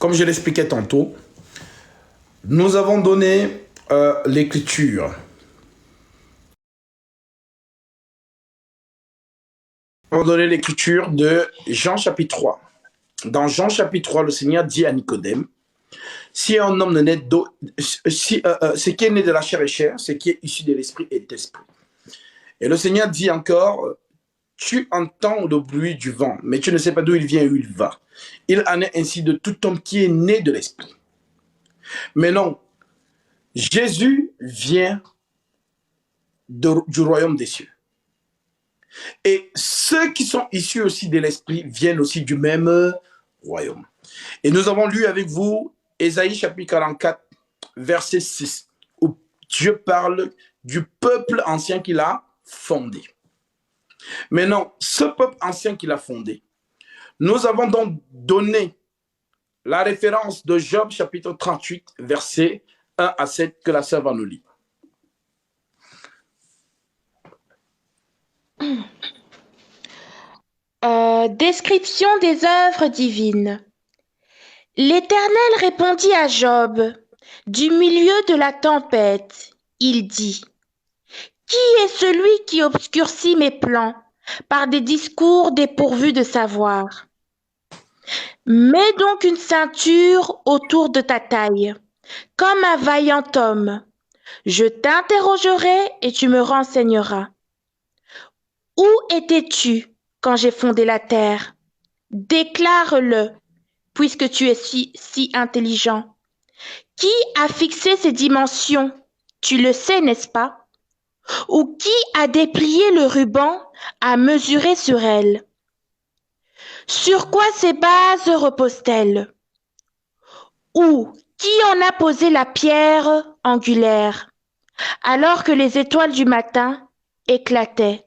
comme je l'expliquais tantôt, nous avons donné l'écriture. On va donner l'écriture de Jean chapitre 3. Dans Jean chapitre 3, le Seigneur dit à Nicodème, si un homme ne naît d'eau, ce qui est né de la chair est chair, ce qui est issu de l'esprit est esprit. Et le Seigneur dit encore, tu entends le bruit du vent, mais tu ne sais pas d'où il vient et où il va. Il en est ainsi de tout homme qui est né de l'esprit. Mais non, Jésus vient du royaume des cieux. Et ceux qui sont issus aussi de l'esprit viennent aussi du même royaume. Et nous avons lu avec vous Ésaïe chapitre 44, verset 6, où Dieu parle du peuple ancien qu'il a fondé. Maintenant, ce peuple ancien qu'il a fondé, nous avons donc donné la référence de Job chapitre 38, verset 1 à 7, que la sœur va nous lire. Description des œuvres divines. L'Éternel répondit à Job, du milieu de la tempête, il dit, « Qui est celui qui obscurcit mes plans par des discours dépourvus de savoir? Mets donc une ceinture autour de ta taille, comme un vaillant homme. Je t'interrogerai et tu me renseigneras. Où étais-tu quand j'ai fondé la terre? Déclare-le, puisque tu es si intelligent. Qui a fixé ces dimensions? Tu le sais, n'est-ce pas? Ou qui a déplié le ruban à mesurer sur elles? Sur quoi ces bases reposent-elles? Ou qui en a posé la pierre angulaire, alors que les étoiles du matin éclataient,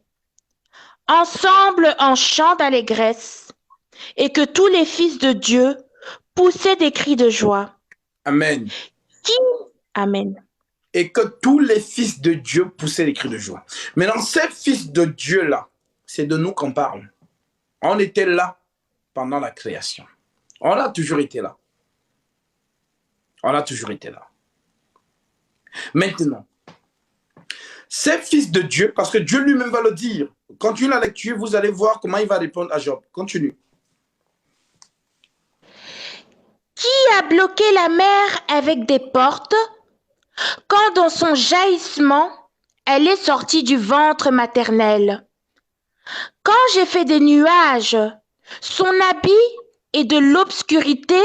ensemble en chant d'allégresse, et que tous les fils de Dieu poussaient des cris de joie? Amen. Amen. Et que tous les fils de Dieu poussaient des cris de joie. Maintenant, ces fils de Dieu-là, c'est de nous qu'on parle. On était là pendant la création. On a toujours été là. On a toujours été là. Maintenant, ces fils de Dieu, parce que Dieu lui-même va le dire, continue la lecture, vous allez voir comment il va répondre à Job. Continue. Qui a bloqué la mer avec des portes, quand dans son jaillissement, elle est sortie du ventre maternel? Quand j'ai fait des nuages, son habit est de l'obscurité,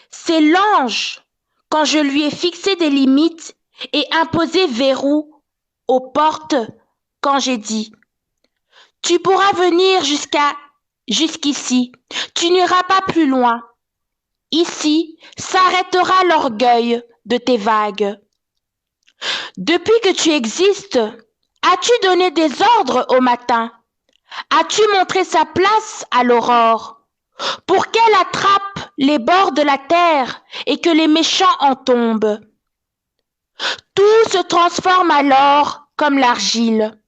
c'est l'ange, quand je lui ai fixé des limites et imposé verrou aux portes, quand j'ai dit, tu pourras venir jusqu'ici, tu n'iras pas plus loin. Ici s'arrêtera l'orgueil de tes vagues. Depuis que tu existes, as-tu donné des ordres au matin? As-tu montré sa place à l'aurore, pour qu'elle attrape les bords de la terre et que les méchants en tombent? Tout se transforme alors comme l'argile,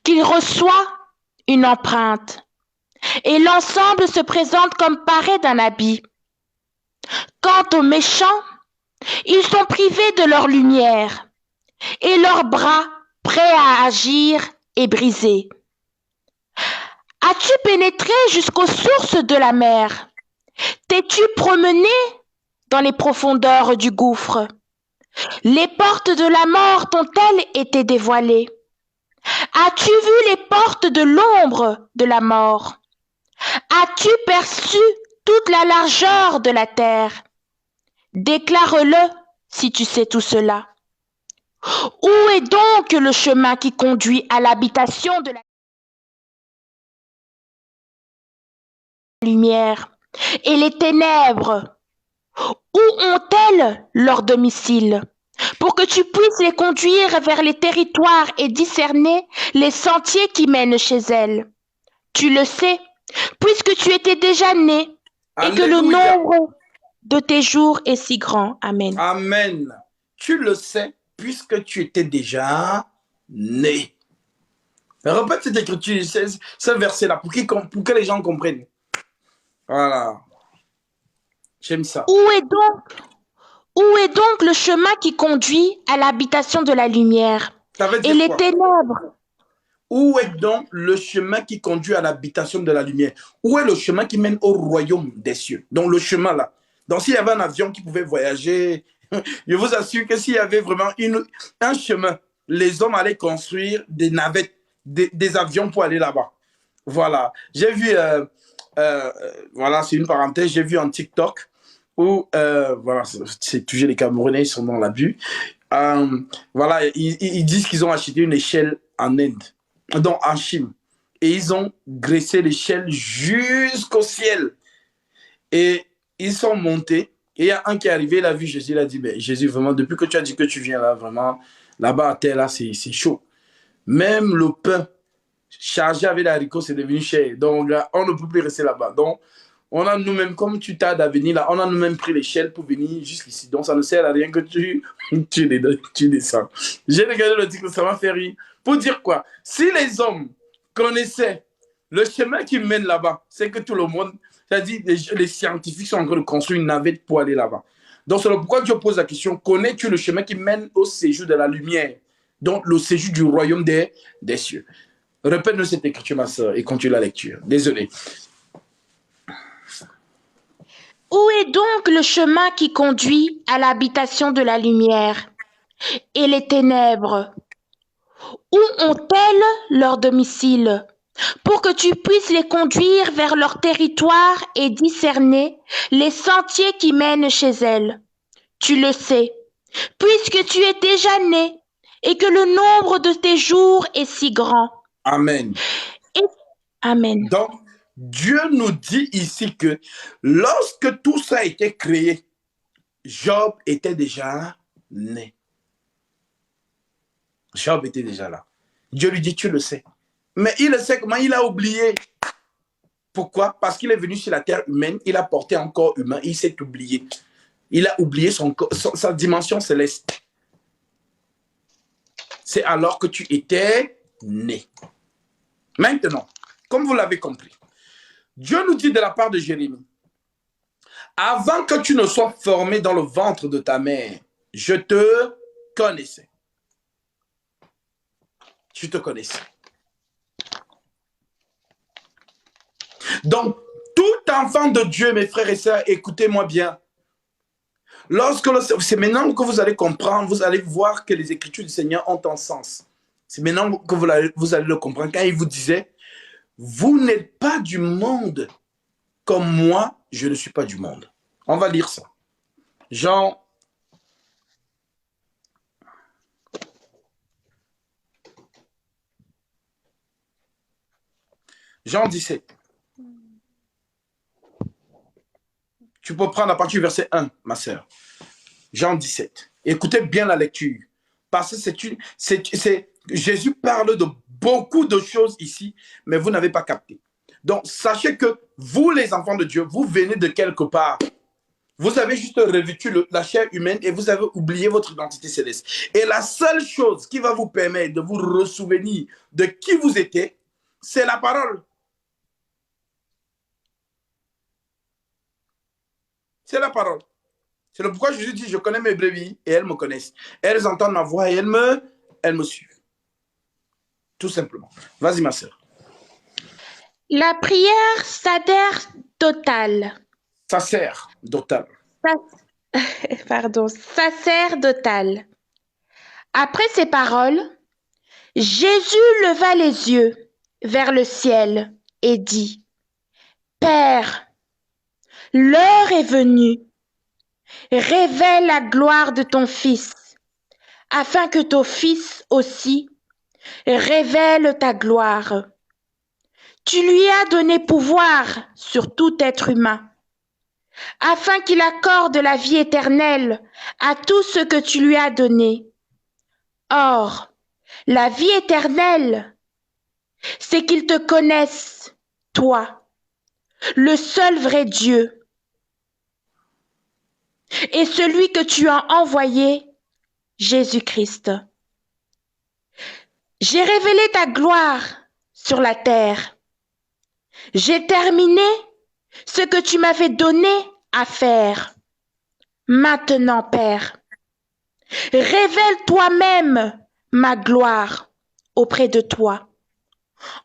qu'il reçoit une empreinte, et l'ensemble se présente comme paré d'un habit. Quant aux méchants, ils sont privés de leur lumière, et leurs bras, prêts à agir, est brisé. As-tu pénétré jusqu'aux sources de la mer? T'es-tu promené dans les profondeurs du gouffre? Les portes de la mort t'ont-elles été dévoilées? As-tu vu les portes de l'ombre de la mort? As-tu perçu toute la largeur de la terre? Déclare-le si tu sais tout cela. Où est donc le chemin qui conduit à l'habitation de la lumière? Et les ténèbres, où ont-elles leur domicile? Pour que tu puisses les conduire vers les territoires et discerner les sentiers qui mènent chez elles. Tu le sais, puisque tu étais déjà né, et que le nombre de tes jours est si grand. Amen. Amen. Tu le sais, puisque tu étais déjà né. Répète cette écriture, ce verset-là, pour que les gens comprennent. Voilà. J'aime ça. Où est donc, où est donc le chemin qui conduit à l'habitation de la lumière? Ça veut Et dire les quoi? ténèbres, Où est donc le chemin qui conduit à l'habitation de la lumière? Où est le chemin qui mène au royaume des cieux? Donc le chemin là. Donc s'il y avait un avion qui pouvait voyager, je vous assure que s'il y avait vraiment un chemin, les hommes allaient construire des navettes, des avions pour aller là-bas. Voilà. J'ai vu, voilà, c'est une parenthèse, j'ai vu un TikTok où, voilà, c'est toujours les Camerounais, ils sont dans l'abus. Euh, voilà, ils disent qu'ils ont acheté une échelle en Inde, donc en Chine. Et ils ont graissé l'échelle jusqu'au ciel. Et ils sont montés. Et il y a un qui est arrivé, il a vu Jésus, il a dit, mais Jésus, vraiment, depuis que tu as dit que tu viens là, vraiment, là-bas à terre, là, c'est chaud. Même le pain chargé avec les haricots, c'est devenu cher. Donc, là, on ne peut plus rester là-bas. Donc, on a nous-mêmes, comme tu tardes à venir là, on a nous-mêmes pris l'échelle pour venir jusqu'ici. Donc, ça ne sert à rien que tu descends. J'ai regardé le titre, ça m'a fait rire. Pour dire quoi? Si les hommes connaissaient le chemin qui mène là-bas, c'est que tout le monde, c'est-à-dire les scientifiques sont en train de construire une navette pour aller là-bas. Donc, c'est pourquoi je pose la question, connais-tu le chemin qui mène au séjour de la lumière? Donc, le séjour du royaume des cieux. Répète-nous cette écriture, ma soeur, et continue la lecture. Désolé. où est donc le chemin qui conduit à l'habitation de la lumière? Et les ténèbres, où ont-elles leur domicile? Pour que tu puisses les conduire vers leur territoire et discerner les sentiers qui mènent chez elles. Tu le sais, puisque tu es déjà né et que le nombre de tes jours est si grand. Amen. Et... Amen. Donc, Dieu nous dit ici que lorsque tout ça a été créé, Job était déjà né. Job était déjà là. Dieu lui dit, tu le sais. Mais il le sait comment? Il a oublié. Pourquoi? Parce qu'il est venu sur la terre humaine, il a porté un corps humain, il s'est oublié. Il a oublié sa dimension céleste. C'est alors que tu étais né. Maintenant, comme vous l'avez compris, Dieu nous dit de la part de Jérémie, avant que tu ne sois formé dans le ventre de ta mère, je te connaissais. Je te connaissais. Donc, tout enfant de Dieu, mes frères et sœurs, écoutez-moi bien. C'est maintenant que vous allez comprendre, vous allez voir que les écritures du Seigneur ont un sens. C'est maintenant que vous allez le comprendre. Quand il vous disait, vous n'êtes pas du monde, comme moi, je ne suis pas du monde. On va lire ça. Jean 17. Tu peux prendre à partir du verset 1, ma sœur. Jean 17. Écoutez bien la lecture. Parce que Jésus parle de beaucoup de choses ici, mais vous n'avez pas capté. Donc, sachez que vous, les enfants de Dieu, vous venez de quelque part. Vous avez juste revêtu la chair humaine et vous avez oublié votre identité céleste. Et la seule chose qui va vous permettre de vous ressouvenir de qui vous étiez, c'est la parole. C'est la parole. C'est pourquoi Jésus dit, je connais mes brebis et elles me connaissent. Elles entendent ma voix et elles me suivent. Tout simplement. Vas-y, ma sœur. La prière sacerdotale. Sacerdotale. Pardon, sacerdotale. Après ces paroles, Jésus leva les yeux vers le ciel et dit, Père, l'heure est venue. Révèle la gloire de ton Fils, afin que ton Fils aussi révèle ta gloire. Tu lui as donné pouvoir sur tout être humain, afin qu'il accorde la vie éternelle à tout ce que tu lui as donné. Or, la vie éternelle, c'est qu'ils te connaissent, toi, le seul vrai Dieu, et celui que tu as envoyé, Jésus-Christ. J'ai révélé ta gloire sur la terre. J'ai terminé ce que tu m'avais donné à faire. Maintenant, Père, révèle toi-même ma gloire auprès de toi,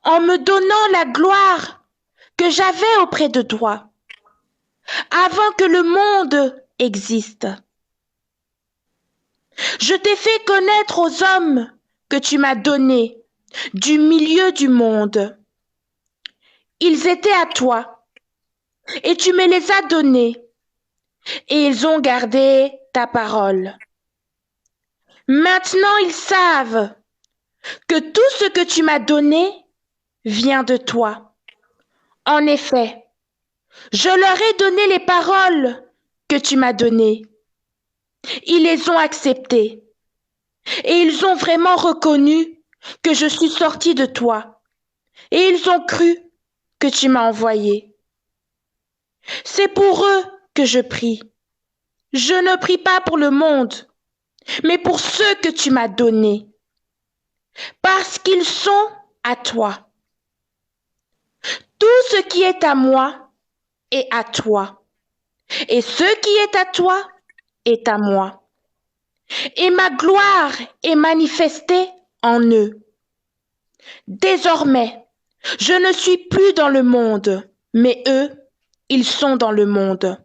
en me donnant la gloire que j'avais auprès de toi, avant que le monde existe. Je t'ai fait connaître aux hommes que tu m'as donnés du milieu du monde. Ils étaient à toi, et tu me les as donnés, et ils ont gardé ta parole. Maintenant ils savent que tout ce que tu m'as donné vient de toi. En effet, je leur ai donné les paroles que tu m'as données. Ils les ont acceptées, et ils ont vraiment reconnu que je suis sorti de toi, et ils ont cru que tu m'as envoyé. C'est pour eux que je prie. Je ne prie pas pour le monde, mais pour ceux que tu m'as donnés, parce qu'ils sont à toi. Tout ce qui est à moi est à toi, et ce qui est à toi est à moi. Et ma gloire est manifestée en eux. Désormais, je ne suis plus dans le monde, mais eux, ils sont dans le monde.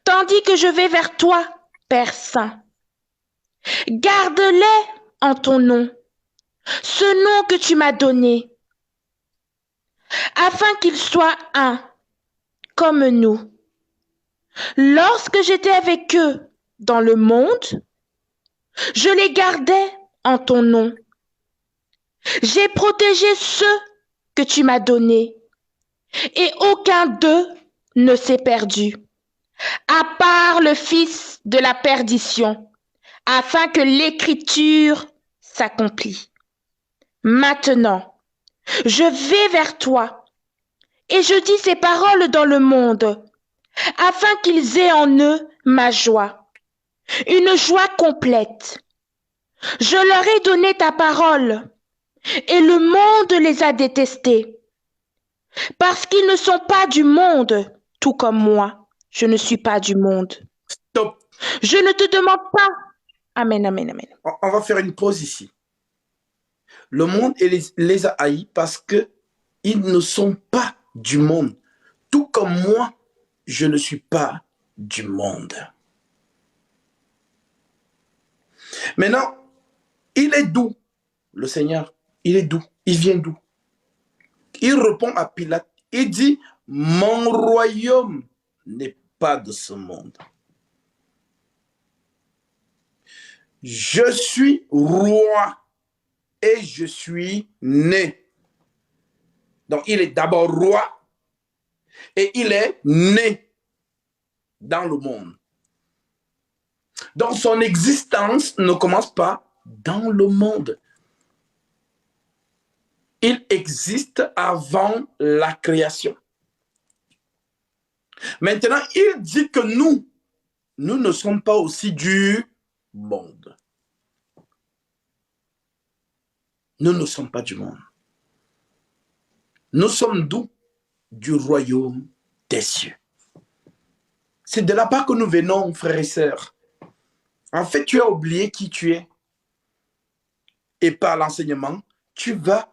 Tandis que je vais vers toi, Père Saint. Garde-les en ton nom, ce nom que tu m'as donné, afin qu'ils soient un, comme nous. Lorsque j'étais avec eux dans le monde, je les gardais en ton nom. J'ai protégé ceux que tu m'as donnés, et aucun d'eux ne s'est perdu, à part le fils de la perdition, afin que l'écriture s'accomplisse. Maintenant, je vais vers toi, et je dis ces paroles dans le monde, afin qu'ils aient en eux ma joie, une joie complète. Je leur ai donné ta parole, et le monde les a détestés, parce qu'ils ne sont pas du monde, tout comme moi, je ne suis pas du monde. Stop. Je ne te demande pas. Amen, amen, amen. On va faire une pause ici. Le monde les a haïs parce qu'ils ne sont pas du monde. Tout comme moi, je ne suis pas du monde. Maintenant, il est d'où? Le Seigneur, il est d'où? Il vient d'où? Il répond à Pilate, il dit, mon royaume n'est pas de ce monde. Je suis roi et je suis né. Donc, il est d'abord roi et il est né dans le monde. Donc, son existence ne commence pas dans le monde. Il existe avant la création. Maintenant, il dit que nous ne sommes pas aussi du monde. Nous ne sommes pas du monde. Nous sommes d'où? Du royaume des cieux. C'est de là-bas que nous venons, frères et sœurs. En fait, tu as oublié qui tu es. Et par l'enseignement, tu vas...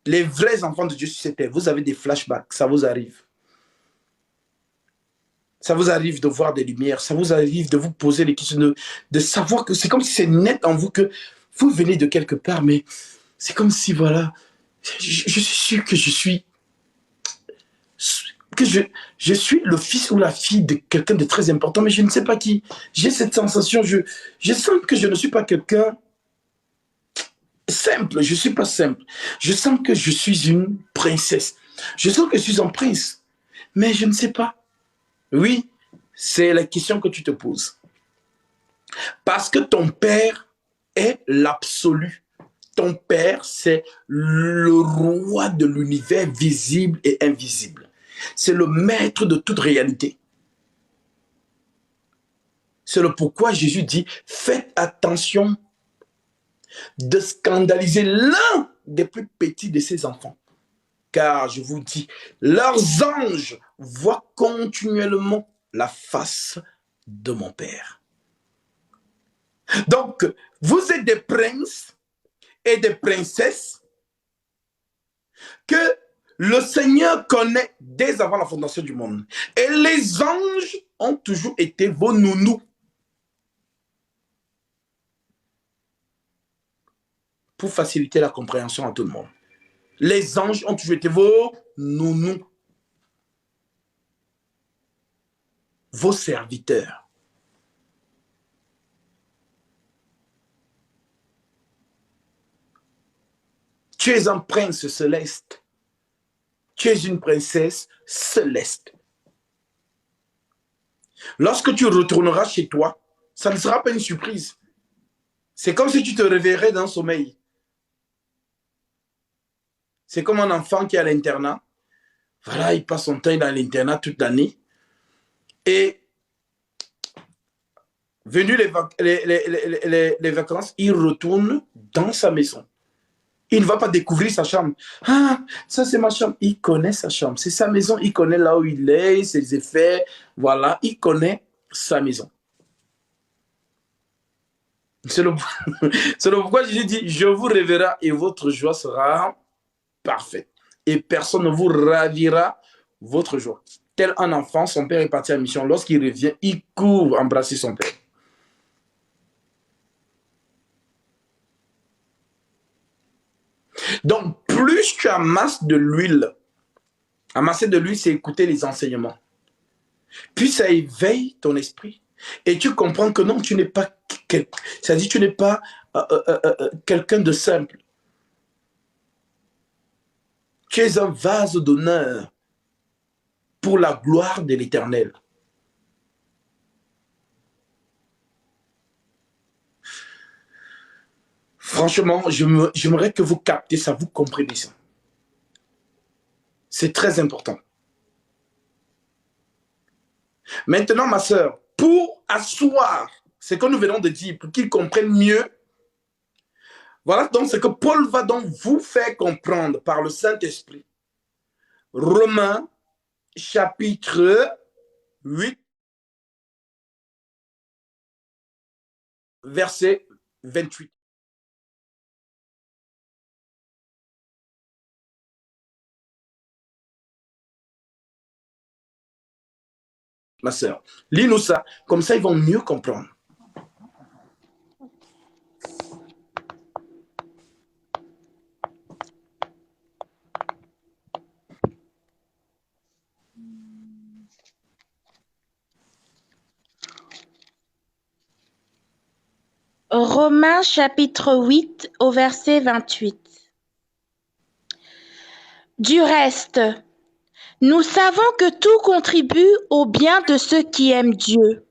Les vrais enfants de Dieu sur cette terre, vous avez des flashbacks, ça vous arrive. Ça vous arrive de voir des lumières, ça vous arrive de vous poser les questions, de savoir que c'est comme si c'est net en vous que vous venez de quelque part, mais c'est comme si, voilà, je suis sûr que je suis le fils ou la fille de quelqu'un de très important, mais je ne sais pas qui. J'ai cette sensation, je sens que je ne suis pas quelqu'un simple, je ne suis pas simple. Je sens que je suis une princesse. Je sens que je suis un prince, mais je ne sais pas. Oui, c'est la question que tu te poses. Parce que ton père est l'absolu. Ton père, c'est le roi de l'univers visible et invisible. C'est le maître de toute réalité. C'est le pourquoi Jésus dit, faites attention de scandaliser l'un des plus petits de ses enfants. car je vous dis, leurs anges voient continuellement la face de mon Père. Donc, vous êtes des princes et des princesses que le Seigneur connaît dès avant la fondation du monde. Et les anges ont toujours été vos nounous. Pour faciliter la compréhension à tout le monde. Les anges ont toujours été vos nounous. Vos serviteurs. Tu es un prince céleste. Tu es une princesse céleste. Lorsque tu retourneras chez toi, ça ne sera pas une surprise. C'est comme si tu te réveillerais d'un sommeil. C'est comme un enfant qui est à l'internat. Voilà, il passe son temps dans l'internat toute l'année. Et venu les vacances, il retourne dans sa maison. Il ne va pas découvrir sa chambre. Ah, ça c'est ma chambre. Il connaît sa chambre. C'est sa maison. Il connaît là où il est, ses effets. Voilà, il connaît sa maison. C'est le pourquoi Jésus dit, je vous révérerai et votre joie sera parfaite. Et personne ne vous ravira votre joie. Tel un enfant, son père est parti à la mission. Lorsqu'il revient, il court embrasser son père. Donc, plus tu amasses de l'huile, amasser de l'huile, c'est écouter les enseignements. Puis ça éveille ton esprit. Et tu comprends que non, tu n'es pas c'est-à-dire tu n'es pas quelqu'un de simple. Tu es un vase d'honneur pour la gloire de l'Éternel. Franchement, j'aimerais que vous captez ça, vous comprenez ça. C'est très important. Maintenant, ma sœur, pour asseoir ce que nous venons de dire, pour qu'ils comprennent mieux, voilà donc ce que Paul va donc vous faire comprendre par le Saint-Esprit. Romains, chapitre 8, verset 28. Ma sœur, lis-nous ça, comme ça ils vont mieux comprendre. Romains chapitre 8 au verset 28. Du reste, nous savons que tout contribue au bien de ceux qui aiment Dieu,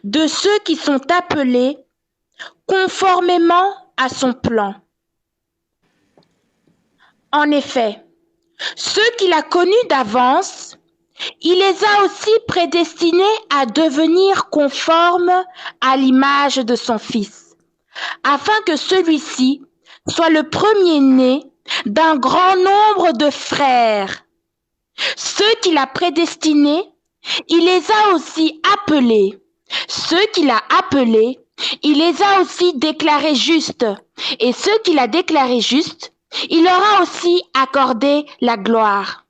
de ceux qui sont appelés conformément à son plan. En effet, ceux qu'il a connus d'avance, il les a aussi prédestinés à devenir conformes à l'image de son Fils, afin que celui-ci soit le premier-né d'un grand nombre de frères. Ceux qu'il a prédestinés, il les a aussi appelés. Ceux qu'il a appelés, il les a aussi déclarés justes. Et ceux qu'il a déclarés justes, il leur a aussi accordé la gloire.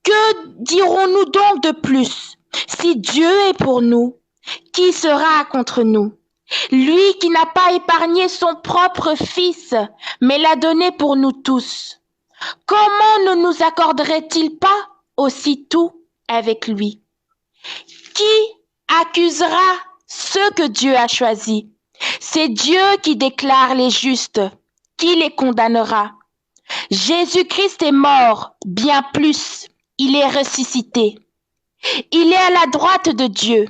Que dirons-nous donc de plus? Si Dieu est pour nous, qui sera contre nous? Lui qui n'a pas épargné son propre Fils, mais l'a donné pour nous tous. Comment ne nous accorderait-il pas aussi tout avec lui? Qui accusera ceux que Dieu a choisis? C'est Dieu qui déclare les justes. Qui les condamnera? Jésus-Christ est mort, bien plus, il est ressuscité. Il est à la droite de Dieu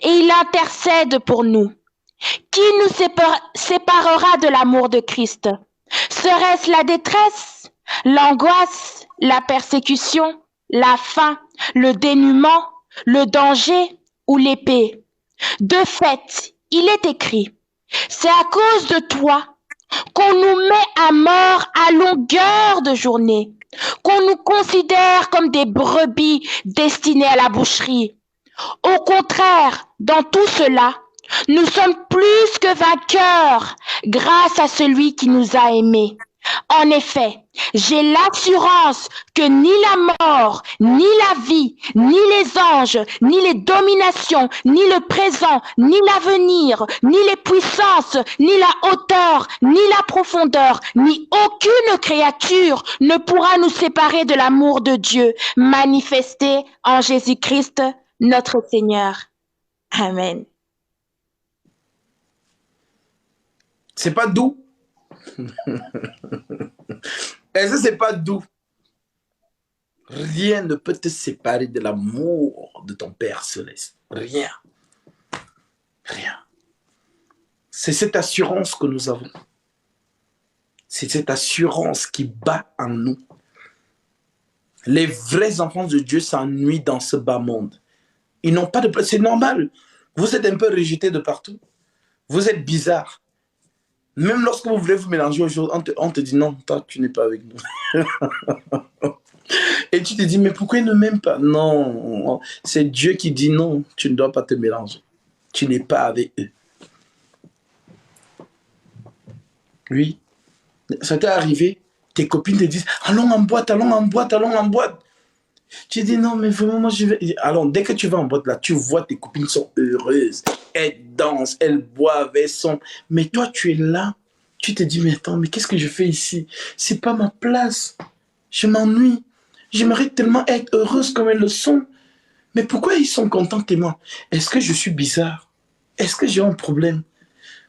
et il intercède pour nous. Qui nous séparera de l'amour de Christ? Serait-ce la détresse, l'angoisse, la persécution, la faim, le dénuement, le danger ou l'épée? De fait, il est écrit, c'est à cause de toi qu'on nous met à mort à longueur de journée. qu'on nous considère comme des brebis destinées à la boucherie. Au contraire, dans tout cela, nous sommes plus que vainqueurs grâce à celui qui nous a aimés. En effet, j'ai l'assurance que ni la mort, ni la vie, ni les anges, ni les dominations, ni le présent, ni l'avenir, ni les puissances, ni la hauteur, ni la profondeur, ni aucune créature ne pourra nous séparer de l'amour de Dieu manifesté en Jésus-Christ, notre Seigneur. Amen. C'est pas doux? Est-ce que c'est pas doux? Rien ne peut te séparer de l'amour de ton Père Céleste. Rien. Rien. C'est cette assurance que nous avons. C'est cette assurance qui bat en nous. Les vrais enfants de Dieu s'ennuient dans ce bas monde. Ils n'ont pas de place. C'est normal. Vous êtes un peu rejetés de partout. Vous êtes bizarres. Même lorsque vous voulez vous mélanger aujourd'hui, on te dit non, toi, tu n'es pas avec nous. Et tu te dis, mais pourquoi ils ne m'aiment pas? Non, c'est Dieu qui dit non, tu ne dois pas te mélanger. Tu n'es pas avec eux. Oui, ça t'est arrivé, tes copines te disent, allons en boîte, allons en boîte, allons en boîte. Tu dis non, mais vraiment, moi je vais. Alors, dès que tu vas en boîte là, tu vois tes copines sont heureuses. Elles dansent, elles boivent, elles sont. Mais toi, tu es là. Tu te dis, mais attends, mais qu'est-ce que je fais ici? C'est pas ma place. Je m'ennuie. J'aimerais tellement être heureuse comme elles le sont. Mais pourquoi ils sont contents et moi? Est-ce que je suis bizarre? Est-ce que j'ai un problème?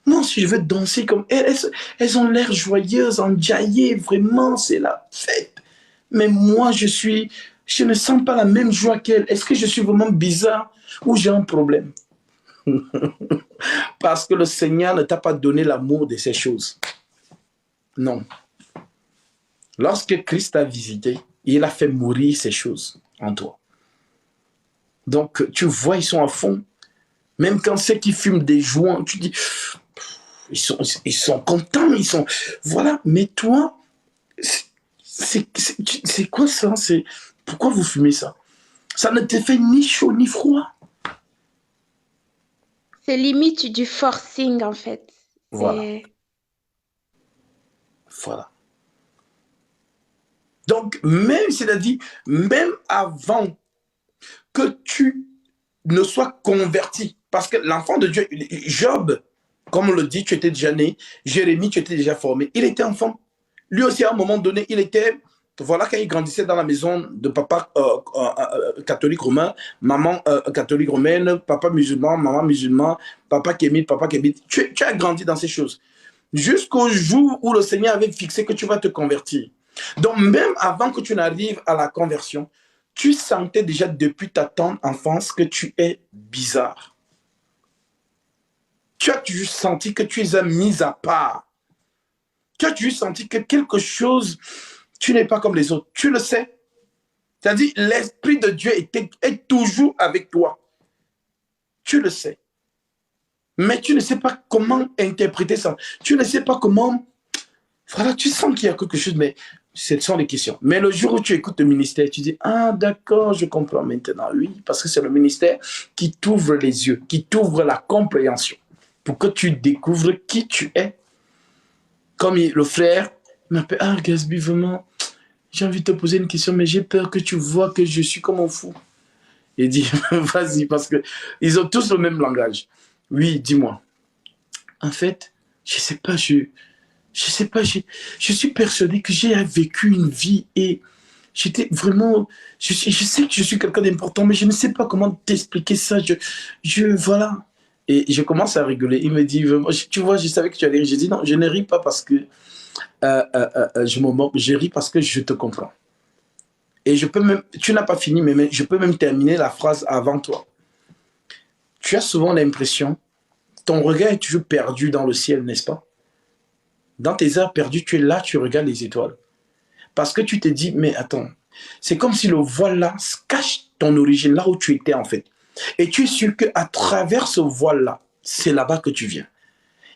Moi, si je veux danser comme elles, elles ont l'air joyeuses, enjaillées, vraiment, c'est la fête. Mais moi, je ne sens pas la même joie qu'elle. Est-ce que je suis vraiment bizarre ou j'ai un problème? Parce que le Seigneur ne t'a pas donné l'amour de ces choses. Non. Lorsque Christ t'a visité, il a fait mourir ces choses en toi. Donc, tu vois, ils sont à fond. Même quand ceux qui fument des joints, tu dis, ils sont contents, ils sont... Voilà, mais toi, c'est quoi ça? Pourquoi vous fumez ça? Ça ne te fait ni chaud ni froid. C'est limite du forcing, en fait. Voilà. Voilà. Donc, même, c'est-à-dire, même avant que tu ne sois converti, parce que l'enfant de Dieu, Job, comme on le dit, tu étais déjà né, Jérémie, tu étais déjà formé, il était enfant. Lui aussi, à un moment donné, il était, voilà, quand il grandissait dans la maison de papa catholique romain, maman catholique romaine, papa musulman, maman musulman, papa kémite, tu as grandi dans ces choses. Jusqu'au jour où le Seigneur avait fixé que tu vas te convertir. Donc, même avant que tu n'arrives à la conversion, tu sentais déjà depuis ta tendre enfance que tu es bizarre. Tu as toujours senti que tu es mis à part. Tu as toujours senti que quelque chose, tu n'es pas comme les autres. Tu le sais. C'est-à-dire, l'Esprit de Dieu est toujours avec toi. Tu le sais. Mais tu ne sais pas comment interpréter ça. Tu ne sais pas comment... Voilà, tu sens qu'il y a quelque chose, mais ce sont les questions. Mais le jour où tu écoutes le ministère, tu dis, ah d'accord, je comprends maintenant. Oui, parce que c'est le ministère qui t'ouvre les yeux, qui t'ouvre la compréhension pour que tu découvres qui tu es. Comme le frère m'appelle, ah Gasby, vraiment, j'ai envie de te poser une question, mais j'ai peur que tu vois que je suis comme un fou. Il dit, vas-y, parce qu'ils ont tous le même langage. Oui, dis-moi. En fait, je sais pas, je suis persuadé que j'ai vécu une vie et j'étais vraiment, je sais que je suis quelqu'un d'important, mais je ne sais pas comment t'expliquer ça. Voilà. Et je commence à rigoler. Il me dit, tu vois, je savais que tu allais rire. J'ai dit, non, je ne ris pas parce que je me moque, je ris parce que je te comprends. Et je peux même, tu n'as pas fini, mais je peux même terminer la phrase avant toi. Tu as souvent l'impression, ton regard est toujours perdu dans le ciel, n'est-ce pas? Dans tes heures perdues, tu es là, tu regardes les étoiles. Parce que tu te dis, mais attends, c'est comme si le voile-là cache ton origine, là où tu étais en fait. Et tu es sûr qu'à travers ce voile-là, c'est là-bas que tu viens.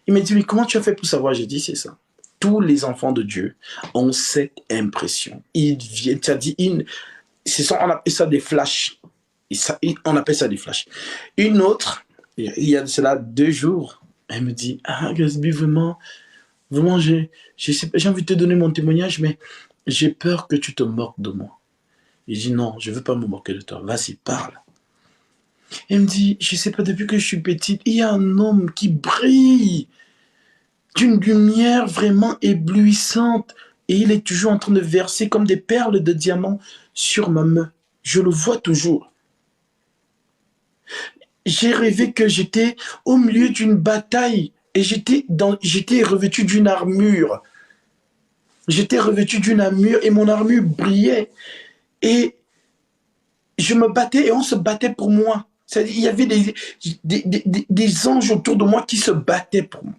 Il m'a dit, mais comment tu as fait pour savoir? J'ai dit, c'est ça. tous les enfants de Dieu ont cette impression. Ils viennent, on appelle ça des flashs. On appelle ça des flashs. Une autre, il y a de cela 2 jours, elle me dit, ah, Gatsby, vraiment, j'ai envie de te donner mon témoignage, mais j'ai peur que tu te moques de moi. Il dit, non, je ne veux pas me moquer de toi. Vas-y, parle. Elle me dit, je ne sais pas, depuis que je suis petite, il y a un homme qui brille d'une lumière vraiment éblouissante. Et il est toujours en train de verser comme des perles de diamants sur ma main. Je le vois toujours. J'ai rêvé que j'étais au milieu d'une bataille et j'étais revêtu d'une armure. J'étais revêtu d'une armure et mon armure brillait. Et je me battais et on se battait pour moi. C'est-à-dire, il y avait des anges autour de moi qui se battaient pour moi.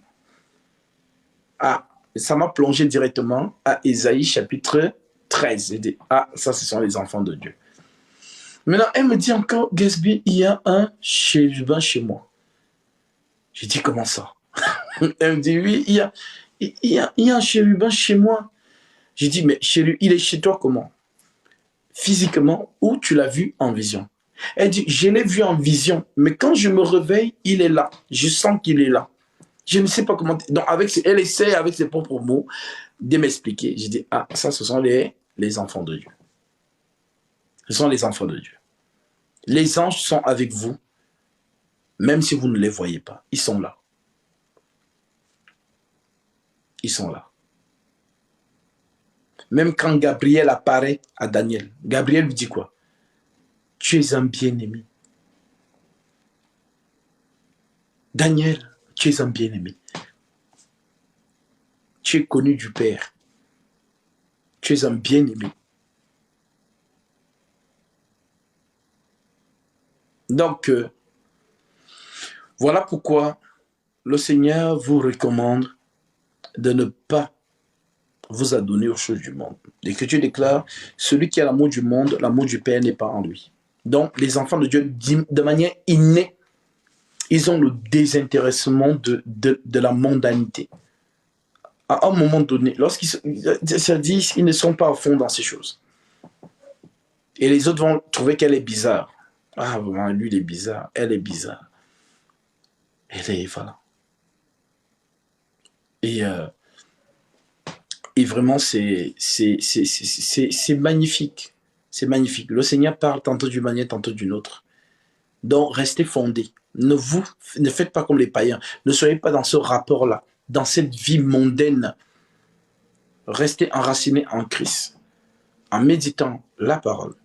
Ah, ça m'a plongé directement à Ésaïe chapitre 13. J'ai dit, ah, ça, ce sont les enfants de Dieu. Maintenant, elle me dit encore, Gatsby, il y a un chérubin chez moi. J'ai dit, comment ça? Elle me dit, oui, il y a un chérubin chez moi. J'ai dit, mais il est chez toi comment? Physiquement, ou tu l'as vu en vision? Elle dit, je l'ai vu en vision, mais quand je me réveille, il est là. Je sens qu'il est là. Je ne sais pas comment... Donc, elle essaie avec ses propres mots de m'expliquer. J'ai dit, ah, ça, ce sont les enfants de Dieu. Ce sont les enfants de Dieu. Les anges sont avec vous, même si vous ne les voyez pas. Ils sont là. Ils sont là. Même quand Gabriel apparaît à Daniel, Gabriel lui dit quoi? Tu es un bien-aimé. Daniel, tu es un bien-aimé. Tu es connu du Père. Tu es un bien-aimé. Donc, voilà pourquoi le Seigneur vous recommande de ne pas vous adonner aux choses du monde. L'Écriture déclare, celui qui a l'amour du monde, l'amour du Père n'est pas en lui. Donc, les enfants de Dieu, de manière innée, ils ont le désintéressement de la mondanité. À un moment donné, ça dit, ils ne sont pas à fond dans ces choses. Et les autres vont trouver qu'elle est bizarre. Ah, vraiment, lui, il est bizarre. Elle est bizarre. Voilà. Et vraiment, c'est magnifique. C'est magnifique. Le Seigneur parle tantôt d'une manière, tantôt d'une autre. Donc, restez fondés. Ne faites pas comme les païens. Ne soyez pas dans ce rapport-là, dans cette vie mondaine. Restez enracinés en Christ, en méditant la parole,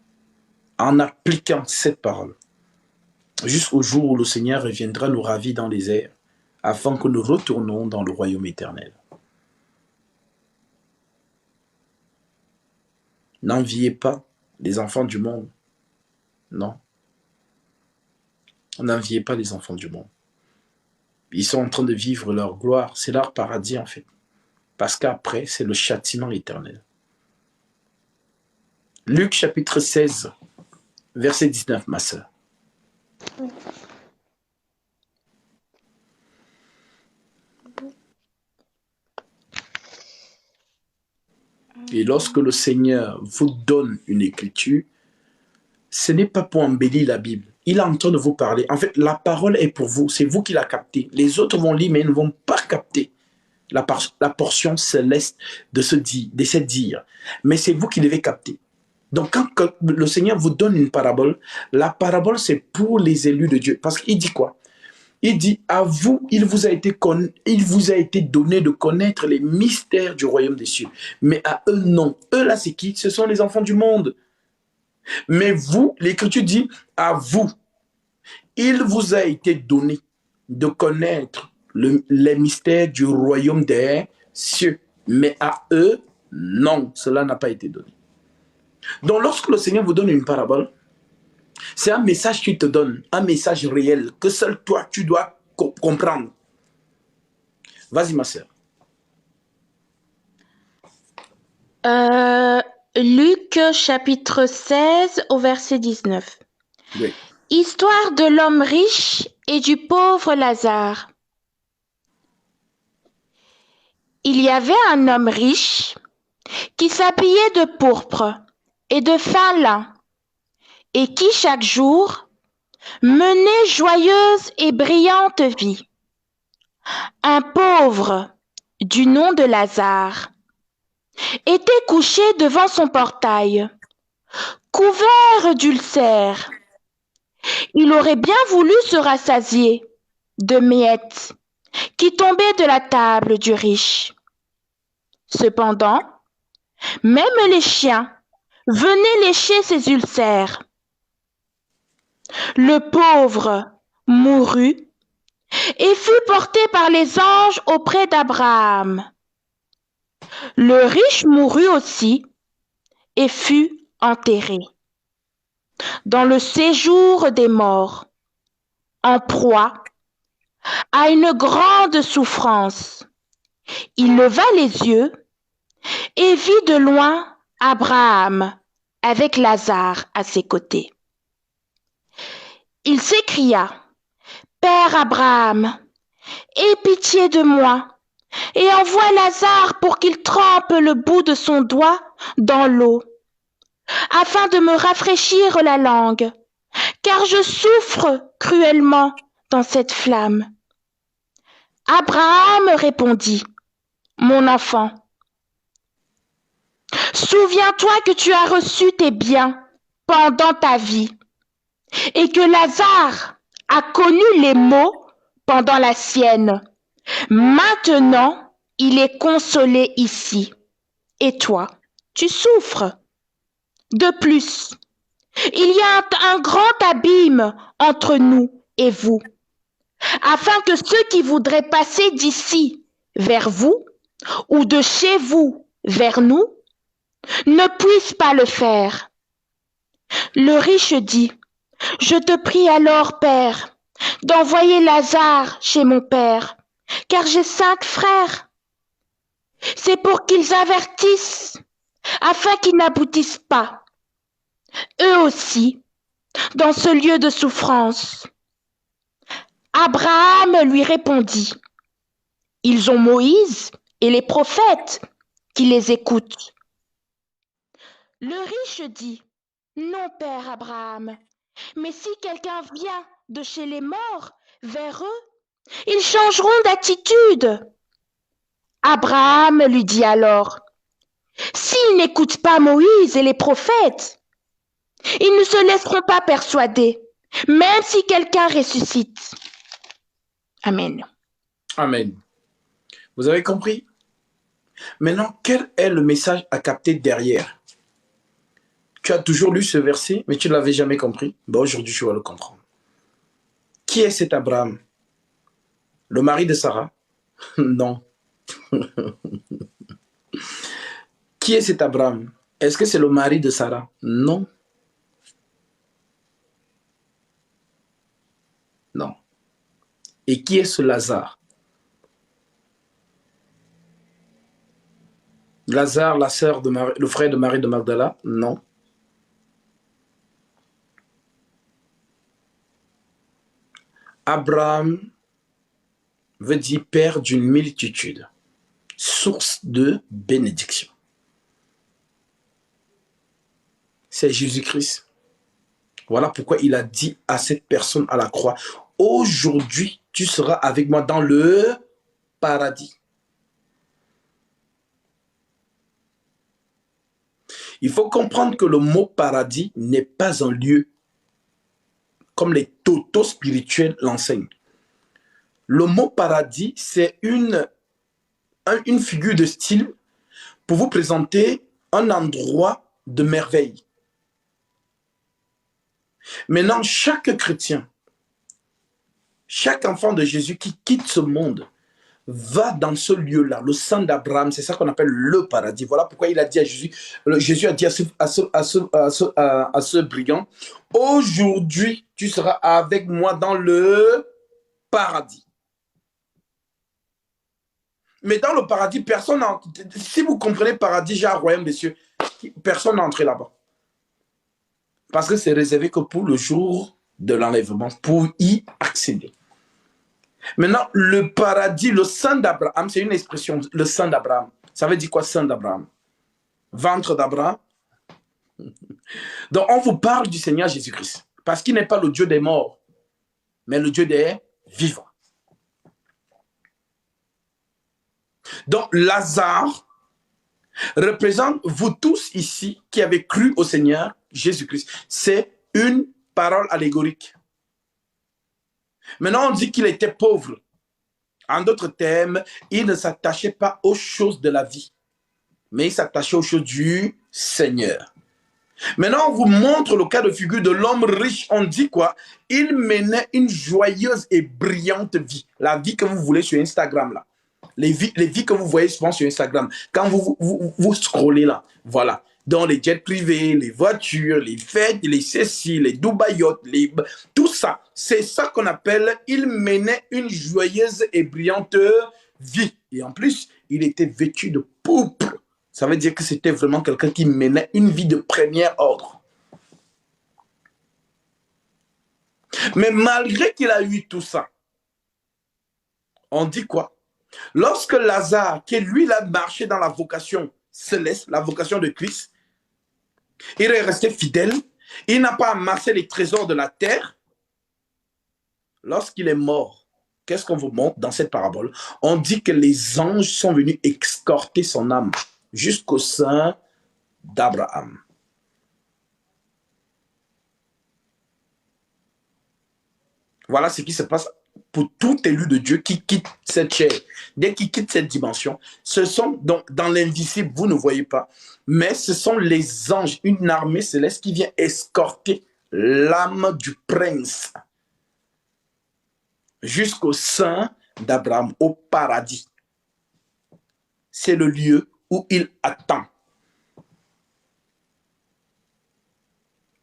en appliquant cette parole, jusqu'au jour où le Seigneur reviendra nous ravir dans les airs, afin que nous retournons dans le royaume éternel. N'enviez pas les enfants du monde. Non. N'enviez pas les enfants du monde. Ils sont en train de vivre leur gloire. C'est leur paradis, en fait. Parce qu'après, c'est le châtiment éternel. Luc chapitre 16, verset 19, ma sœur. Oui. Et lorsque le Seigneur vous donne une écriture, ce n'est pas pour embellir la Bible. Il est en train de vous parler. En fait, la parole est pour vous. C'est vous qui la captez. Les autres vont lire, mais ils ne vont pas capter la portion céleste de cette dire. Mais c'est vous qui devez capter. Donc, quand le Seigneur vous donne une parabole, la parabole, c'est pour les élus de Dieu. Parce qu'il dit quoi? Il dit, à vous, il vous a été donné de connaître les mystères du royaume des cieux. Mais à eux, non. Eux, là, c'est qui? Ce sont les enfants du monde. Mais vous, l'Écriture dit, à vous, il vous a été donné de connaître les mystères du royaume des cieux. Mais à eux, non, cela n'a pas été donné. Donc, lorsque le Seigneur vous donne une parabole, c'est un message qu'il te donne, un message réel, que seul toi, tu dois comprendre. Vas-y, ma sœur. Luc chapitre 16 au verset 19. Oui. Histoire de l'homme riche et du pauvre Lazare. Il y avait un homme riche qui s'habillait de pourpre et de fin lin et qui chaque jour menait joyeuse et brillante vie. Un pauvre du nom de Lazare était couché devant son portail, couvert d'ulcères. Il aurait bien voulu se rassasier de miettes qui tombaient de la table du riche. Cependant, même les chiens venaient lécher ses ulcères. Le pauvre mourut et fut porté par les anges auprès d'Abraham. Le riche mourut aussi et fut enterré. Dans le séjour des morts, en proie à une grande souffrance, il leva les yeux et vit de loin Abraham avec Lazare à ses côtés. Il s'écria: Père Abraham, aie pitié de moi et envoie Lazare pour qu'il trempe le bout de son doigt dans l'eau, afin de me rafraîchir la langue, car je souffre cruellement dans cette flamme. Abraham répondit: Mon enfant, souviens-toi que tu as reçu tes biens pendant ta vie et que Lazare a connu les maux pendant la sienne. Maintenant, il est consolé ici. Et toi, tu souffres. De plus, il y a un grand abîme entre nous et vous, afin que ceux qui voudraient passer d'ici vers vous ou de chez vous vers nous ne puissent pas le faire. Le riche dit: Je te prie alors, Père, d'envoyer Lazare chez mon père, car j'ai 5 frères. C'est pour qu'ils avertissent, afin qu'ils n'aboutissent pas, eux aussi, dans ce lieu de souffrance. Abraham lui répondit: Ils ont Moïse et les prophètes qui les écoutent. Le riche dit: Non, Père Abraham, mais si quelqu'un vient de chez les morts vers eux, ils changeront d'attitude. Abraham lui dit alors: S'ils n'écoutent pas Moïse et les prophètes, ils ne se laisseront pas persuader, même si quelqu'un ressuscite. Amen. Amen. Vous avez compris? Maintenant, quel est le message à capter derrière? Tu as toujours lu ce verset, mais tu ne l'avais jamais compris. Bon, aujourd'hui, tu vas le comprendre. Qui est cet Abraham? Le mari de Sarah? Non. Qui est cet Abraham? Est-ce que c'est le mari de Sarah? Non. Non. Et qui est ce Lazare? Lazare, la sœur de Marie, le frère de Marie de Magdala? Non. Abraham veut dire père d'une multitude, source de bénédiction. C'est Jésus-Christ. Voilà pourquoi il a dit à cette personne à la croix: aujourd'hui, tu seras avec moi dans le paradis. Il faut comprendre que le mot paradis n'est pas un lieu, comme les totos spirituels l'enseignent. Le mot paradis, c'est une figure de style pour vous présenter un endroit de merveille. Maintenant, chaque chrétien, chaque enfant de Jésus qui quitte ce monde va dans ce lieu-là, le sang d'Abraham, c'est ça qu'on appelle le paradis. Voilà pourquoi il a dit à Jésus, Jésus a dit à ce brigand: aujourd'hui, tu seras avec moi dans le paradis. Mais dans le paradis, personne n'a... Si vous comprenez paradis, genre royaume des cieux, personne n'a entré là-bas. Parce que c'est réservé que pour le jour de l'enlèvement, pour y accéder. Maintenant, le paradis, le sein d'Abraham, c'est une expression, le sein d'Abraham. Ça veut dire quoi, sein d'Abraham? Ventre d'Abraham. Donc, on vous parle du Seigneur Jésus-Christ. Parce qu'il n'est pas le Dieu des morts, mais le Dieu des vivants. Donc, Lazare représente vous tous ici qui avez cru au Seigneur Jésus-Christ. C'est une parole allégorique. Maintenant, on dit qu'il était pauvre. En d'autres termes, il ne s'attachait pas aux choses de la vie, mais il s'attachait aux choses du Seigneur. Maintenant, on vous montre le cas de figure de l'homme riche. On dit quoi? Il menait une joyeuse et brillante vie. La vie que vous voulez sur Instagram, là. Les vies que vous voyez souvent sur Instagram. Quand vous scrollez là, voilà. Dans les jets privés, les voitures, les fêtes, les ceci, les Dubaïotes, tout ça. C'est ça qu'on appelle, il menait une joyeuse et brillante vie. Et en plus, il était vêtu de pourpre. Ça veut dire que c'était vraiment quelqu'un qui menait une vie de premier ordre. Mais malgré qu'il a eu tout ça, on dit quoi? Lorsque Lazare, qui lui, il a marché dans la vocation céleste, la vocation de Christ, il est resté fidèle, il n'a pas amassé les trésors de la terre. Lorsqu'il est mort, qu'est-ce qu'on vous montre dans cette parabole? On dit que les anges sont venus escorter son âme jusqu'au sein d'Abraham. Voilà ce qui se passe pour tout élu de Dieu qui quitte cette chair. Dès qu'il quitte cette dimension, ce sont donc dans l'invisible, vous ne voyez pas, mais ce sont les anges, une armée céleste qui vient escorter l'âme du prince jusqu'au sein d'Abraham, au paradis. C'est le lieu où il attend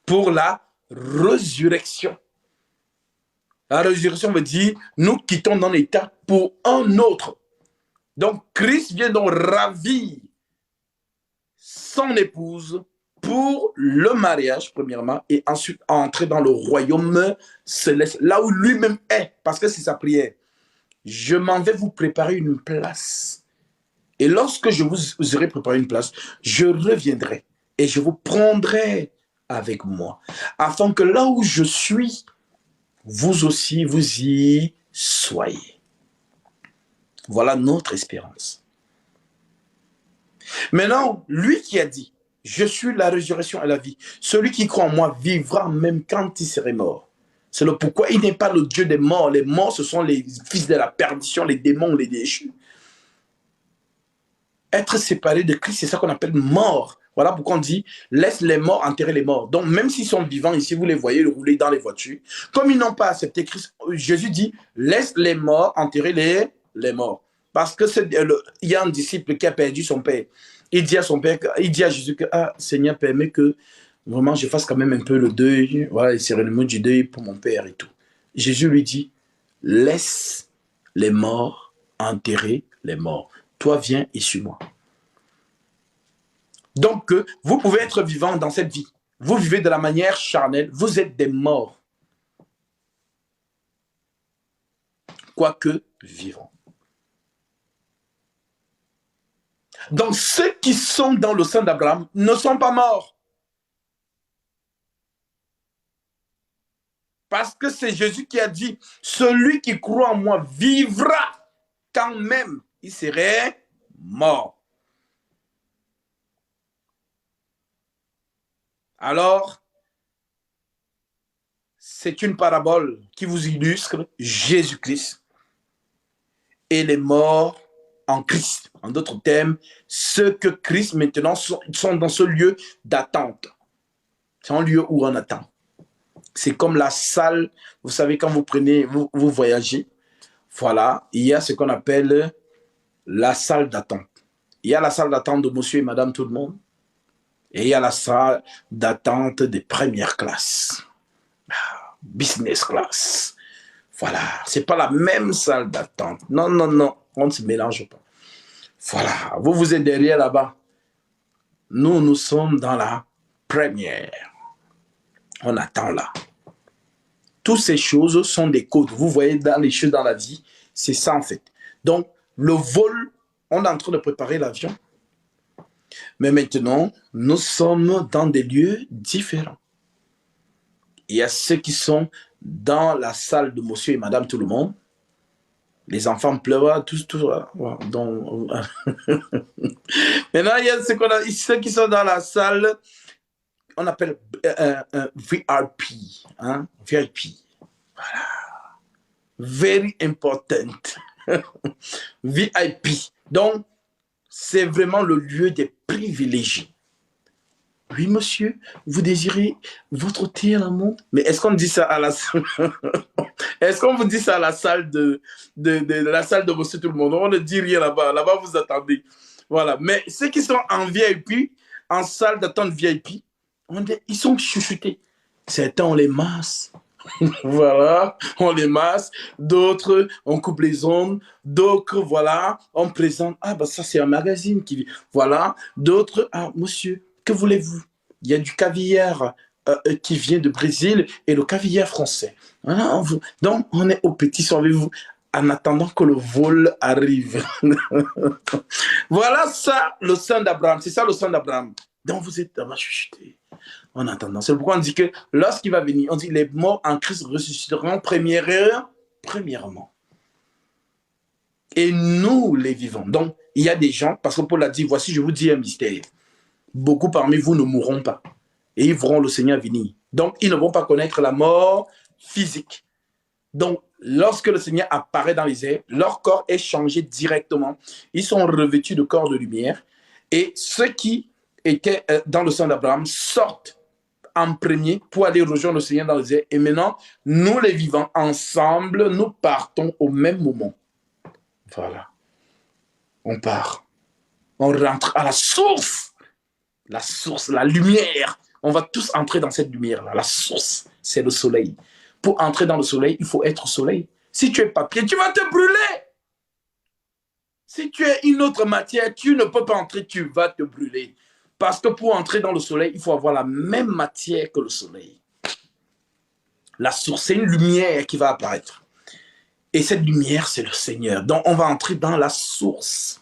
pour la résurrection. La résurrection veut dire, nous quittons dans l'état pour un autre. Donc, Christ vient donc ravir son épouse pour le mariage, premièrement, et ensuite entrer dans le royaume céleste, là où lui-même est, parce que c'est sa prière. Je m'en vais vous préparer une place. Et lorsque je vous aurai préparé une place, je reviendrai et je vous prendrai avec moi, afin que là où je suis, vous aussi, vous y soyez. Voilà notre espérance. Maintenant, lui qui a dit, je suis la résurrection et la vie. Celui qui croit en moi vivra même quand il serait mort. C'est le pourquoi il n'est pas le Dieu des morts. Les morts, ce sont les fils de la perdition, les démons, les déchus. Être séparé de Christ, c'est ça qu'on appelle mort. Voilà pourquoi on dit, laisse les morts enterrer les morts. Donc, même s'ils sont vivants ici, vous les voyez rouler dans les voitures. Comme ils n'ont pas accepté Christ, Jésus dit, laisse les morts enterrer les morts. Parce que il y a un disciple qui a perdu son père. Il dit à son père, il dit à Jésus que, ah, Seigneur, permets que vraiment je fasse quand même un peu le deuil, voilà, les cérémonies du deuil pour mon père et tout. Jésus lui dit, laisse les morts enterrer les morts. Toi, viens et suis-moi. Donc, vous pouvez être vivant dans cette vie. Vous vivez de la manière charnelle. Vous êtes des morts. Quoique vivants. Donc, ceux qui sont dans le sein d'Abraham ne sont pas morts. Parce que c'est Jésus qui a dit, celui qui croit en moi vivra quand même il serait mort. Alors, c'est une parabole qui vous illustre Jésus-Christ et les morts en Christ. En d'autres termes, ceux que Christ maintenant sont dans ce lieu d'attente. C'est un lieu où on attend. C'est comme la salle, vous savez, quand vous prenez, vous voyagez, voilà, il y a ce qu'on appelle la salle d'attente. Il y a la salle d'attente de monsieur et madame tout le monde. Et il y a la salle d'attente des premières classes. Business class. Voilà. C'est pas la même salle d'attente. Non, non, non. On ne se mélange pas. Voilà. Vous êtes derrière là-bas. Nous sommes dans la première. On attend là. toutes ces choses sont des codes. Vous voyez dans les choses dans la vie, c'est ça en fait. Donc, le vol, on est en train de préparer l'avion. Mais maintenant, nous sommes dans des lieux différents. Il y a ceux qui sont dans la salle de monsieur et madame tout le monde. Les enfants pleurent, tous. Donc, maintenant, il y a ceux qui sont dans la salle, on appelle VIP. Hein? VIP. Voilà. Very important. VIP. Donc, c'est vraiment le lieu des privilégiés. Oui, monsieur, vous désirez votre thé à la menthe? Mais est-ce qu'on dit ça à la salle? Est-ce qu'on vous dit ça à la salle de la salle de monsieur tout le monde? On ne dit rien là-bas. Là-bas, vous attendez. Voilà. Mais ceux qui sont en VIP, en salle d'attente VIP, ils sont chuchotés. Certains, on les masse. Voilà, on les masse. D'autres, on coupe les ongles. D'autres, voilà, on présente. Ah, bah ça, c'est un magazine qui... Voilà. D'autres, ah, monsieur, que voulez-vous? Il y a du caviar qui vient de Brésil et le caviar français. Voilà, donc, on est au petit survez-vous en attendant que le vol arrive. Voilà ça, le sang d'Abraham. C'est ça le sang d'Abraham. Donc, vous êtes dans chuchoté en attendant. C'est pourquoi on dit que lorsqu'il va venir, on dit les morts en Christ ressusciteront premièrement. Et nous, les vivants. Donc, il y a des gens, parce que Paul a dit, voici, je vous dis un mystère. Beaucoup parmi vous ne mourront pas. Et ils verront le Seigneur venir. Donc, ils ne vont pas connaître la mort physique. Donc, lorsque le Seigneur apparaît dans les airs, leur corps est changé directement. Ils sont revêtus de corps de lumière. Et ceux qui étaient dans le sang d'Abraham sortent en premier pour aller rejoindre le Seigneur dans les airs. Et maintenant, nous les vivants, ensemble, nous partons au même moment. Voilà. On part. On rentre à la source. La source, la lumière. On va tous entrer dans cette lumière-là. La source, c'est le soleil. Pour entrer dans le soleil, il faut être soleil. Si tu es papier, tu vas te brûler. Si tu es une autre matière, tu ne peux pas entrer, tu vas te brûler. Parce que pour entrer dans le soleil, il faut avoir la même matière que le soleil. La source, c'est une lumière qui va apparaître. Et cette lumière, c'est le Seigneur. Donc, on va entrer dans la source.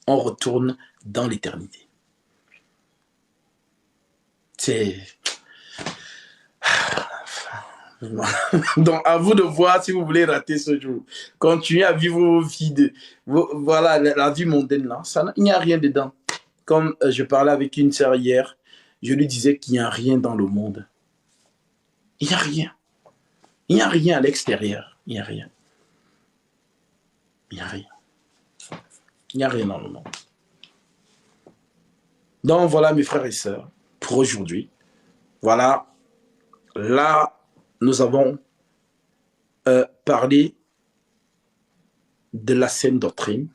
On retourne dans l'éternité. C'est... Donc, à vous de voir si vous voulez rater ce jour. Continuez à vivre vos vies. Voilà, la vie mondaine, là, il n'y a rien dedans. Comme je parlais avec une sœur hier, je lui disais qu'il n'y a rien dans le monde. Il n'y a rien. Il n'y a rien à l'extérieur. Il n'y a rien. Il n'y a rien. Il n'y a rien dans le monde. Donc, voilà, mes frères et sœurs, pour aujourd'hui. Voilà, là, nous avons parlé de la saine doctrine,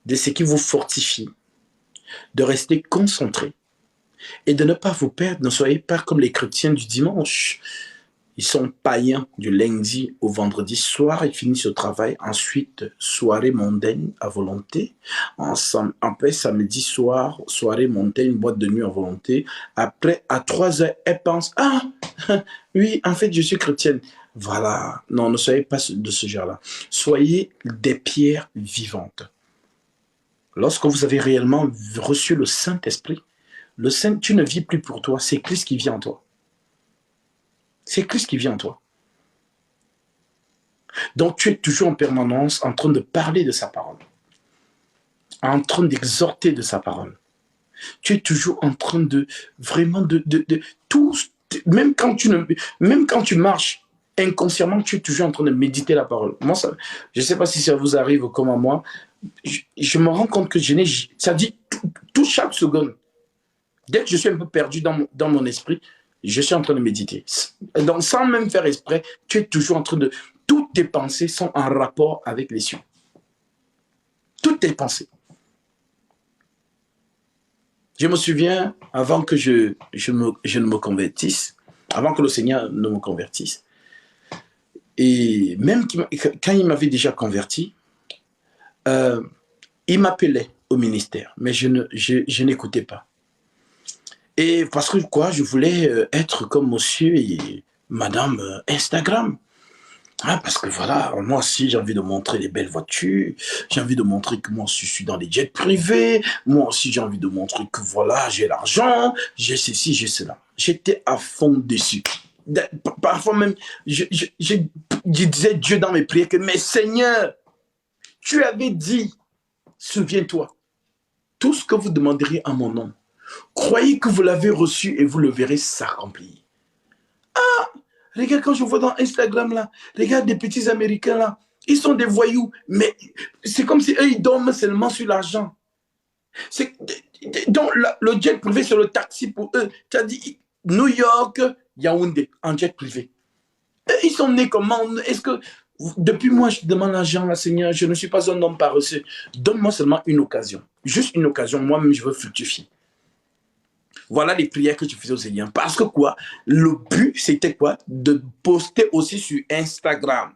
de ce qui vous fortifie, de rester concentré et de ne pas vous perdre. Ne soyez pas comme les chrétiens du dimanche. Ils sont païens du lundi au vendredi soir, ils finissent au travail. Ensuite, soirée mondaine à volonté. Après, samedi soir, soirée mondaine, boîte de nuit à volonté. Après, à 3 heures, elle pense, ah, oui, en fait, je suis chrétienne. Voilà. Non, ne soyez pas de ce genre-là. Soyez des pierres vivantes. Lorsque vous avez réellement reçu le Saint-Esprit, tu ne vis plus pour toi, c'est Christ qui vit en toi. C'est Christ qui vit en toi. Donc, tu es toujours en permanence en train de parler de sa parole. En train d'exhorter de sa parole. Tu es toujours en train de vraiment tout, même quand tu marches inconsciemment, tu es toujours en train de méditer la parole. Moi, ça, je ne sais pas si ça vous arrive comme à moi. Je me rends compte que ça dit tout chaque seconde. Dès que je suis un peu perdu dans mon esprit, je suis en train de méditer. Donc, sans même faire exprès, tu es toujours en train de... Toutes tes pensées sont en rapport avec les cieux. Toutes tes pensées. Je me souviens, avant que je ne me convertisse, avant que le Seigneur ne me convertisse, et même quand il m'avait déjà converti, il m'appelait au ministère, mais je n'écoutais pas. Et parce que quoi, je voulais être comme monsieur et madame Instagram. Ah, parce que voilà, moi aussi j'ai envie de montrer les belles voitures, j'ai envie de montrer que moi aussi je suis dans les jets privés, moi aussi j'ai envie de montrer que voilà, j'ai l'argent, j'ai ceci, j'ai cela. J'étais à fond dessus. Parfois même, je disais Dieu dans mes prières que, mais Seigneur, tu avais dit, souviens-toi, tout ce que vous demanderiez en mon nom, croyez que vous l'avez reçu et vous le verrez s'accomplir. Regarde, quand je vois dans Instagram, là, regarde des petits Américains, là, ils sont des voyous, mais c'est comme si eux, ils dorment seulement sur l'argent. Donc, le jet privé, c'est le taxi pour eux. Tu as dit New York, Yaoundé, en jet privé. Eux, ils sont nés comment? Est-ce que, depuis moi, je demande l'argent, Seigneur, je ne suis pas un homme paresseux. Donne-moi seulement une occasion. Juste une occasion, moi-même, je veux fructifier. Voilà les prières que je faisais au Seigneur. Parce que quoi? Le but, c'était quoi? De poster aussi sur Instagram.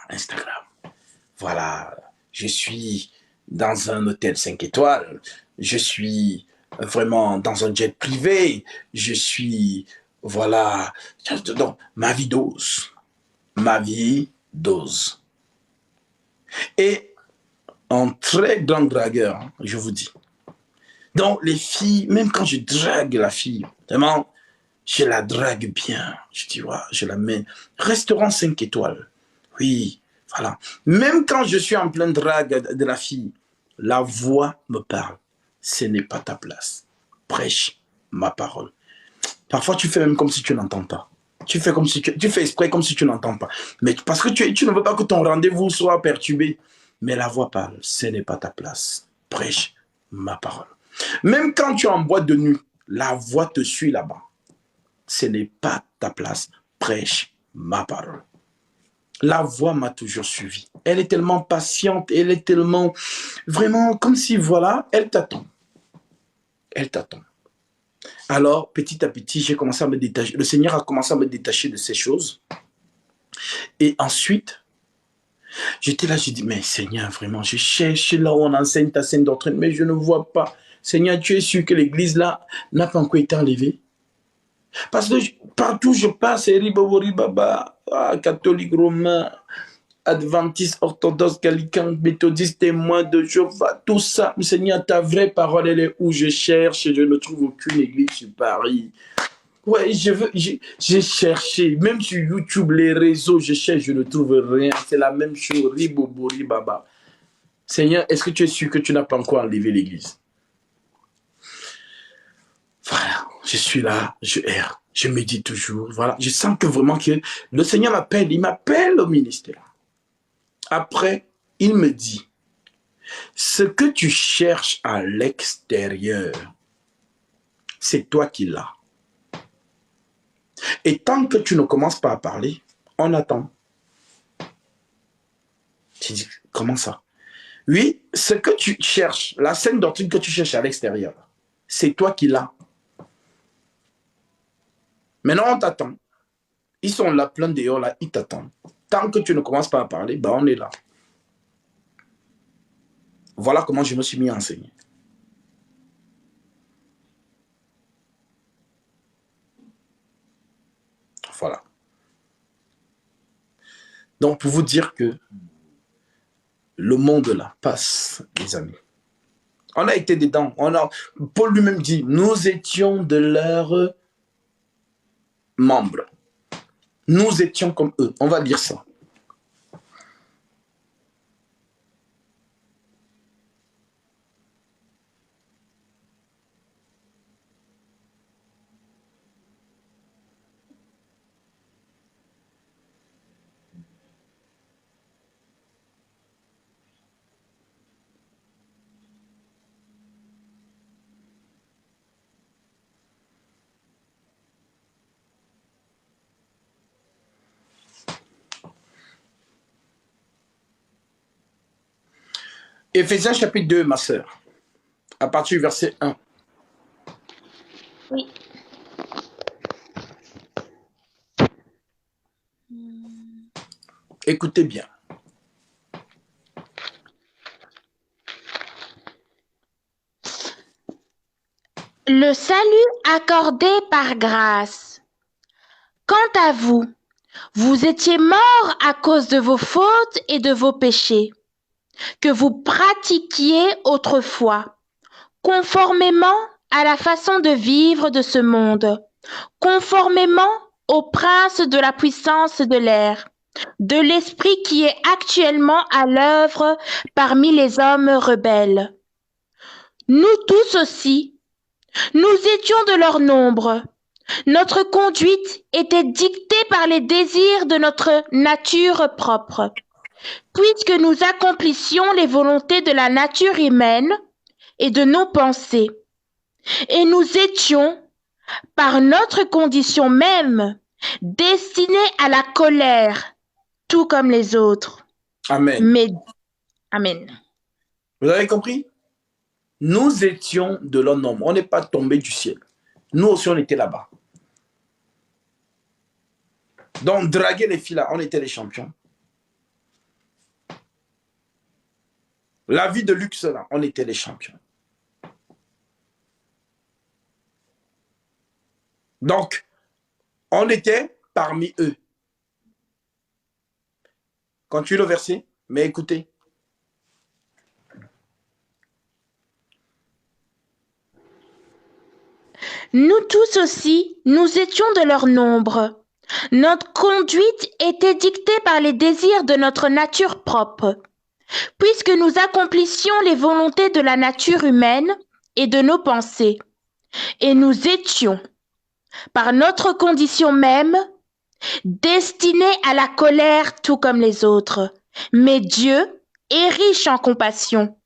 Instagram. Voilà. Je suis dans un hôtel 5 étoiles. Je suis vraiment dans un jet privé. Je suis, voilà. Donc, ma vie dose. Ma vie dose. Et un très grand dragueur, hein, je vous dis. Donc, les filles, même quand je drague la fille, vraiment, je la drague bien. Je dis, ouais, je la mets. Restaurant 5 étoiles. Oui, voilà. Même quand je suis en pleine drague de la fille, la voix me parle. Ce n'est pas ta place. Prêche ma parole. Parfois, tu fais même comme si tu n'entends pas. Tu fais comme si tu fais exprès comme si tu n'entends pas. Mais parce que tu ne veux pas que ton rendez-vous soit perturbé. Mais la voix parle. Ce n'est pas ta place. Prêche ma parole. Même quand tu es en boîte de nuit, la voix te suit là-bas. Ce n'est pas ta place. Prêche ma parole. La voix m'a toujours suivi. Elle est tellement patiente, elle est tellement, vraiment, comme si, voilà, elle t'attend. Elle t'attend. Alors, petit à petit, j'ai commencé à me détacher. Le Seigneur a commencé à me détacher de ces choses. Et ensuite, j'étais là, j'ai dit, mais Seigneur, vraiment, je cherche là où on enseigne ta sainte doctrine, mais je ne vois pas. Seigneur, tu es sûr que l'église là n'a pas encore été enlevée? Parce que partout je passe, c'est Ribabori Baba, catholique romain, adventiste, orthodoxe, gallican, méthodiste, témoin de Jéhovah, tout ça. Seigneur, ta vraie parole, elle est où je cherche et je ne trouve aucune église sur Paris. Ouais, j'ai cherché, même sur YouTube, les réseaux, je cherche, je ne trouve rien. C'est la même chose, Ribobori Baba. Seigneur, est-ce que tu es sûr que tu n'as pas encore enlevé l'église? Voilà, je suis là, je erre, je me dis toujours, voilà, je sens que vraiment que le Seigneur m'appelle, il m'appelle au ministère. Après, il me dit, ce que tu cherches à l'extérieur, c'est toi qui l'as. Et tant que tu ne commences pas à parler, on attend. Tu dis, comment ça? Oui, ce que tu cherches, la saine doctrine que tu cherches à l'extérieur, c'est toi qui l'as. Maintenant, on t'attend. Ils sont là, plein dehors, là, ils t'attendent. Tant que tu ne commences pas à parler, ben on est là. Voilà comment je me suis mis à enseigner. Voilà. Donc, pour vous dire que le monde là passe, les amis. On a été dedans. Paul lui-même dit, nous étions de leurs membres. Nous étions comme eux. On va dire ça. Éphésiens chapitre 2, ma sœur, à partir du verset 1. Oui. Écoutez bien. le salut accordé par grâce. Quant à vous, vous étiez morts à cause de vos fautes et de vos péchés, que vous pratiquiez autrefois, conformément à la façon de vivre de ce monde, conformément au prince de la puissance de l'air, de l'esprit qui est actuellement à l'œuvre parmi les hommes rebelles. Nous tous aussi, nous étions de leur nombre. Notre conduite était dictée par les désirs de notre nature propre, puisque nous accomplissions les volontés de la nature humaine et de nos pensées. Et nous étions, par notre condition même, destinés à la colère, tout comme les autres. Amen. Amen. Vous avez compris? Nous étions de leur nombre. On n'est pas tombé du ciel. Nous aussi, on était là-bas. Donc, draguer les filles là, on était les champions. La vie de luxe là, on était les champions. Donc, on était parmi eux. Continue le verset, mais écoutez. Nous tous aussi, nous étions de leur nombre. Notre conduite était dictée par les désirs de notre nature propre, puisque nous accomplissions les volontés de la nature humaine et de nos pensées. Et nous étions, par notre condition même, destinés à la colère tout comme les autres. Mais Dieu est riche en compassion.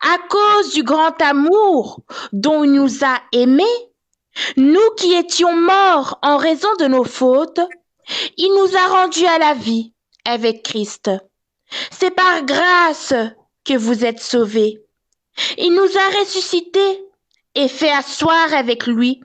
À cause du grand amour dont il nous a aimés, nous qui étions morts en raison de nos fautes, il nous a rendus à la vie avec Christ. C'est par grâce que vous êtes sauvés. Il nous a ressuscités et fait asseoir avec lui